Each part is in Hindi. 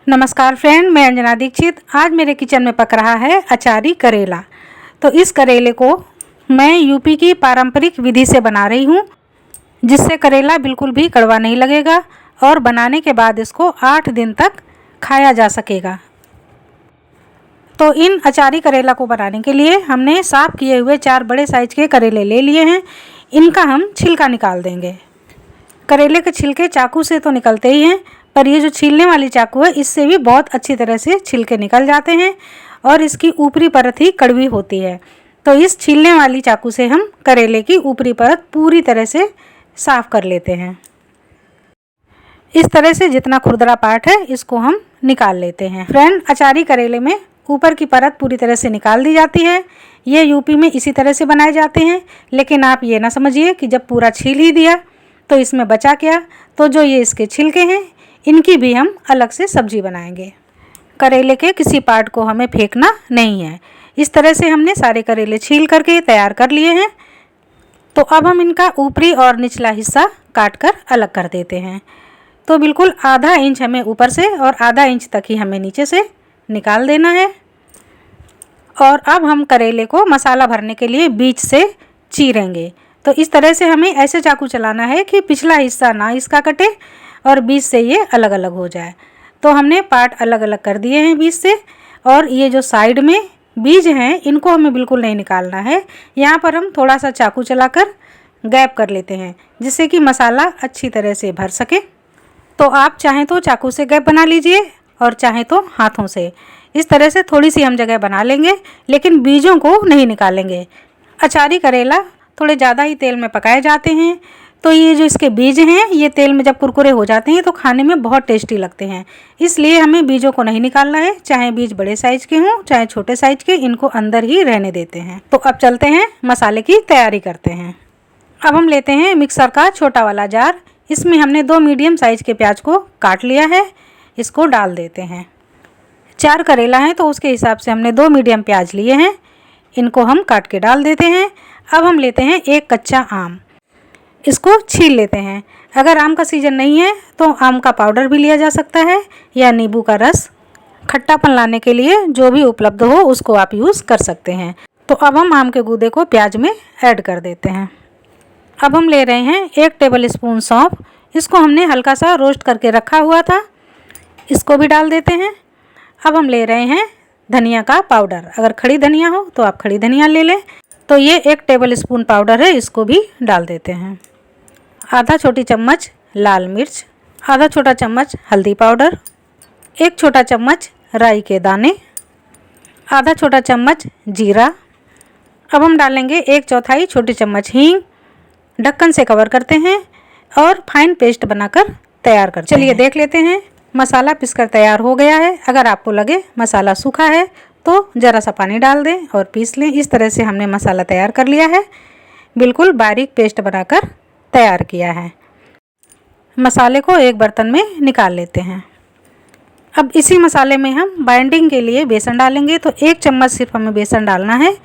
नमस्कार फ्रेंड, मैं अंजना दीक्षित। आज मेरे किचन में पक रहा है अचारी करेला। तो इस करेले को मैं यूपी की पारंपरिक विधि से बना रही हूँ, जिससे करेला बिल्कुल भी कड़वा नहीं लगेगा और बनाने के बाद इसको 8 दिन तक खाया जा सकेगा। तो इन अचारी करेला को बनाने के लिए हमने साफ़ किए हुए 4 बड़े साइज के करेले ले लिए हैं। इनका हम छिलका निकाल देंगे। करेले के छिलके चाकू से तो निकलते ही हैं, पर ये जो छीलने वाली चाकू है इससे भी बहुत अच्छी तरह से छिलके निकल जाते हैं और इसकी ऊपरी परत ही कड़वी होती है। तो इस छीलने वाली चाकू से हम करेले की ऊपरी परत पूरी तरह से साफ़ कर लेते हैं। इस तरह से जितना खुरदरा पार्ट है इसको हम निकाल लेते हैं। फ्रेंड, अचारी करेले में ऊपर की परत पूरी तरह से निकाल दी जाती है। ये यूपी में इसी तरह से बनाए जाते हैं, लेकिन आप ये ना समझिए कि जब पूरा छील ही दिया तो इसमें बचा क्या। तो जो ये इसके छिलके हैं इनकी भी हम अलग से सब्जी बनाएंगे। करेले के किसी पार्ट को हमें फेंकना नहीं है। इस तरह से हमने सारे करेले छील करके तैयार कर लिए हैं। तो अब हम इनका ऊपरी और निचला हिस्सा काट कर अलग कर देते हैं। तो बिल्कुल आधा इंच हमें ऊपर से और आधा इंच तक ही हमें नीचे से निकाल देना है। और अब हम करेले को मसाला भरने के लिए बीच से चीरेंगे। तो इस तरह से हमें ऐसे चाकू चलाना है कि पिछला हिस्सा ना इसका कटे और बीच से ये अलग अलग हो जाए। तो हमने पार्ट अलग अलग कर दिए हैं बीच से, और ये जो साइड में बीज हैं इनको हमें बिल्कुल नहीं निकालना है। यहाँ पर हम थोड़ा सा चाकू चलाकर गैप कर लेते हैं, जिससे कि मसाला अच्छी तरह से भर सके। तो आप चाहें तो चाकू से गैप बना लीजिए और चाहें तो हाथों से। इस तरह से थोड़ी सी हम जगह बना लेंगे, लेकिन बीजों को नहीं निकालेंगे। अचारी करेला थोड़े ज़्यादा ही तेल में पकाए जाते हैं, तो ये जो इसके बीज हैं ये तेल में जब कुरकुरे हो जाते हैं तो खाने में बहुत टेस्टी लगते हैं। इसलिए हमें बीजों को नहीं निकालना है, चाहे बीज बड़े साइज के हों चाहे छोटे साइज के, इनको अंदर ही रहने देते हैं। तो अब चलते हैं मसाले की तैयारी करते हैं। अब हम लेते हैं मिक्सर का छोटा वाला जार। इसमें हमने 2 मीडियम साइज के प्याज को काट लिया है, इसको डाल देते हैं। 4 करेला हैं तो उसके हिसाब से हमने 2 मीडियम प्याज लिए हैं, इनको हम काट के डाल देते हैं। अब हम लेते हैं 1 कच्चा आम, इसको छील लेते हैं। अगर आम का सीज़न नहीं है तो आम का पाउडर भी लिया जा सकता है, या नींबू का रस। खट्टापन लाने के लिए जो भी उपलब्ध हो उसको आप यूज़ कर सकते हैं। तो अब हम आम के गूदे को प्याज में ऐड कर देते हैं। अब हम ले रहे हैं 1 टेबल स्पून सौंफ, इसको हमने हल्का सा रोस्ट करके रखा हुआ था, इसको भी डाल देते हैं। अब हम ले रहे हैं धनिया का पाउडर। अगर खड़ी धनिया हो तो आप खड़ी धनिया ले लें। तो ये 1 टेबल स्पून पाउडर है, इसको भी डाल देते हैं। आधा छोटी चम्मच लाल मिर्च, आधा छोटा चम्मच हल्दी पाउडर, 1 छोटा चम्मच राई के दाने, आधा छोटा चम्मच जीरा। अब हम डालेंगे 1/4 छोटी चम्मच हींग। ढक्कन से कवर करते हैं और फाइन पेस्ट बनाकर तैयार करते हैं। चलिए देख लेते हैं। मसाला पिसकर तैयार हो गया है। अगर आपको लगे मसाला सूखा है तो ज़रा सा पानी डाल दें और पीस लें। इस तरह से हमने मसाला तैयार कर लिया है, बिल्कुल बारीक पेस्ट बनाकर तैयार किया है। मसाले को एक बर्तन में निकाल लेते हैं। अब इसी मसाले में हम बाइंडिंग के लिए बेसन डालेंगे। तो 1 चम्मच सिर्फ हमें बेसन डालना है,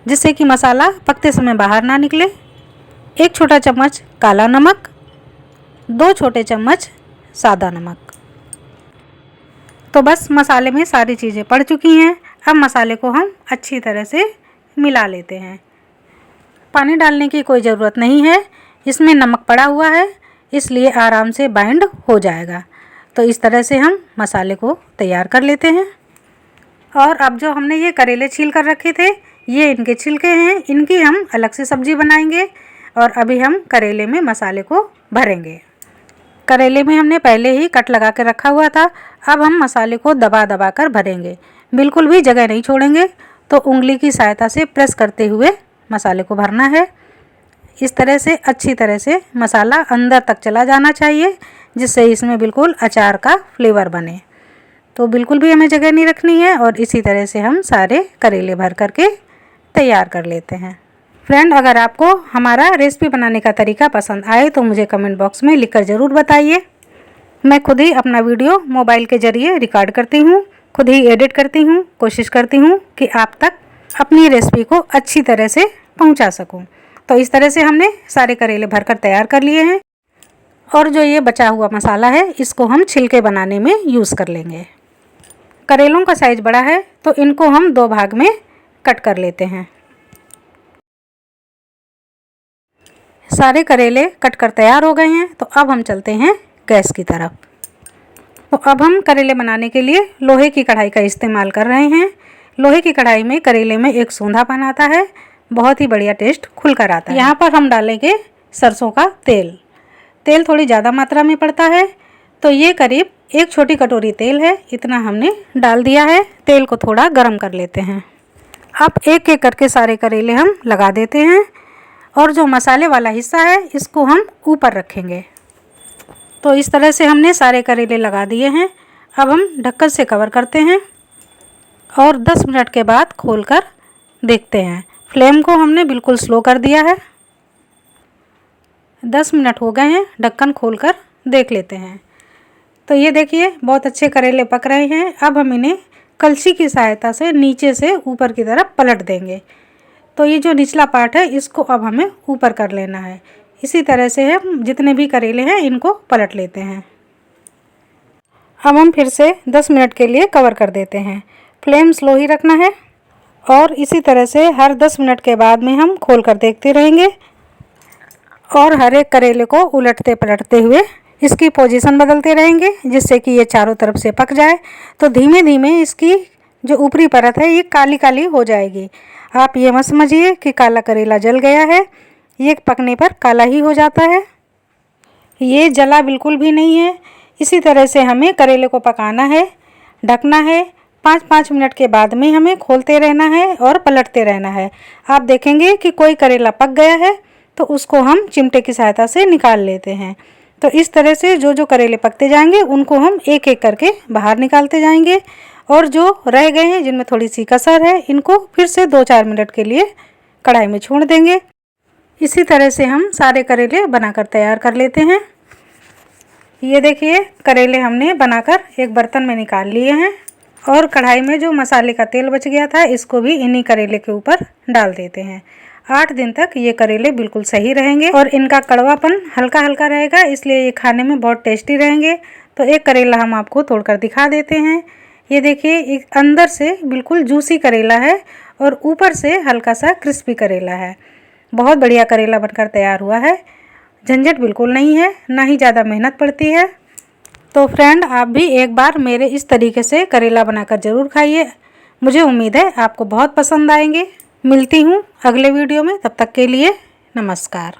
जिससे कि मसाला पकते समय बाहर ना निकले। 1 छोटा चम्मच काला नमक, 2 छोटे चम्मच सादा नमक। तो बस मसाले में सारी चीज़ें पड़ चुकी हैं। अब मसाले को हम अच्छी तरह से मिला लेते हैं। पानी डालने की कोई ज़रूरत नहीं है, इसमें नमक पड़ा हुआ है, इसलिए आराम से बाइंड हो जाएगा। तो इस तरह से हम मसाले को तैयार कर लेते हैं। और अब जो हमने ये करेले छील कर रखे थे, ये इनके छिलके हैं, इनकी हम अलग से सब्जी बनाएंगे। और अभी हम करेले में मसाले को भरेंगे। करेले में हमने पहले ही कट लगा कर रखा हुआ था। अब हम मसाले को दबा दबा कर भरेंगे, बिल्कुल भी जगह नहीं छोड़ेंगे। तो उंगली की सहायता से प्रेस करते हुए मसाले को भरना है। इस तरह से अच्छी तरह से मसाला अंदर तक चला जाना चाहिए, जिससे इसमें बिल्कुल अचार का फ्लेवर बने। तो बिल्कुल भी हमें जगह नहीं रखनी है। और इसी तरह से हम सारे करेले भर करके तैयार कर लेते हैं। फ्रेंड, अगर आपको हमारा रेसिपी बनाने का तरीका पसंद आए तो मुझे कमेंट बॉक्स में लिखकर ज़रूर बताइए। मैं खुद ही अपना वीडियो मोबाइल के ज़रिए रिकॉर्ड करती हूँ, खुद ही एडिट करती हूँ। कोशिश करती हूँ कि आप तक अपनी रेसिपी को अच्छी तरह से पहुँचा सकूँ। तो इस तरह से हमने सारे करेले भरकर तैयार कर लिए हैं। और जो ये बचा हुआ मसाला है इसको हम छिलके बनाने में यूज़ कर लेंगे। करेलों का साइज़ बड़ा है तो इनको हम 2 भाग में कट कर लेते हैं। सारे करेले कट कर तैयार हो गए हैं, तो अब हम चलते हैं गैस की तरफ। तो अब हम करेले बनाने के लिए लोहे की कढ़ाई का इस्तेमाल कर रहे हैं। लोहे की कढ़ाई में करेले में एक सूंधापन आता है, बहुत ही बढ़िया टेस्ट खुलकर आता है। यहाँ पर हम डालेंगे सरसों का तेल। तेल थोड़ी ज़्यादा मात्रा में पड़ता है, तो ये करीब 1 छोटी कटोरी तेल है, इतना हमने डाल दिया है। तेल को थोड़ा गर्म कर लेते हैं। अब एक एक करके सारे करेले हम लगा देते हैं और जो मसाले वाला हिस्सा है इसको हम ऊपर रखेंगे। तो इस तरह से हमने सारे करेले लगा दिए हैं। अब हम ढक्कन से कवर करते हैं और 10 मिनट के बाद खोलकर देखते हैं। फ्लेम को हमने बिल्कुल स्लो कर दिया है। 10 मिनट हो गए हैं, ढक्कन खोलकर देख लेते हैं। तो ये देखिए बहुत अच्छे करेले पक रहे हैं। अब हम इन्हें कलछी की सहायता से नीचे से ऊपर की तरफ पलट देंगे। तो ये जो निचला पार्ट है इसको अब हमें ऊपर कर लेना है। इसी तरह से हम जितने भी करेले हैं इनको पलट लेते हैं। अब हम फिर से 10 मिनट के लिए कवर कर देते हैं। फ्लेम स्लो ही रखना है और इसी तरह से हर 10 मिनट के बाद में हम खोल कर देखते रहेंगे और हर एक करेले को उलटते पलटते हुए इसकी पोजीशन बदलते रहेंगे, जिससे कि ये चारों तरफ से पक जाए। तो धीमे धीमे इसकी जो ऊपरी परत है ये काली काली हो जाएगी। आप ये मत समझिए कि काला करेला जल गया है, ये पकने पर काला ही हो जाता है। ये जला बिल्कुल भी नहीं है। इसी तरह से हमें करेले को पकाना है, ढकना है। 5-5 मिनट के बाद में हमें खोलते रहना है और पलटते रहना है। आप देखेंगे कि कोई करेला पक गया है तो उसको हम चिमटे की सहायता से निकाल लेते हैं। तो इस तरह से जो जो करेले पकते जाएंगे उनको हम एक एक करके बाहर निकालते जाएंगे और जो रह गए हैं जिनमें थोड़ी सी कसर है इनको फिर से 2-4 मिनट के लिए कढ़ाई में छोड़ देंगे। इसी तरह से हम सारे करेले बनाकर तैयार कर लेते हैं। ये देखिए करेले हमने बनाकर एक बर्तन में निकाल लिए हैं और कढ़ाई में जो मसाले का तेल बच गया था इसको भी इन्हीं करेले के ऊपर डाल देते हैं। 8 दिन तक ये करेले बिल्कुल सही रहेंगे और इनका कड़वापन हल्का हल्का रहेगा, इसलिए ये खाने में बहुत टेस्टी रहेंगे। तो एक करेला हम आपको तोड़कर दिखा देते हैं। ये देखिए अंदर से बिल्कुल जूसी करेला है और ऊपर से हल्का सा क्रिस्पी करेला है। बहुत बढ़िया करेला बनकर तैयार हुआ है। झंझट बिल्कुल नहीं है, ना ही ज़्यादा मेहनत पड़ती है। तो फ्रेंड आप भी एक बार मेरे इस तरीके से करेला बनाकर ज़रूर खाइए। मुझे उम्मीद है आपको बहुत पसंद आएंगे। मिलती हूँ अगले वीडियो में, तब तक के लिए नमस्कार।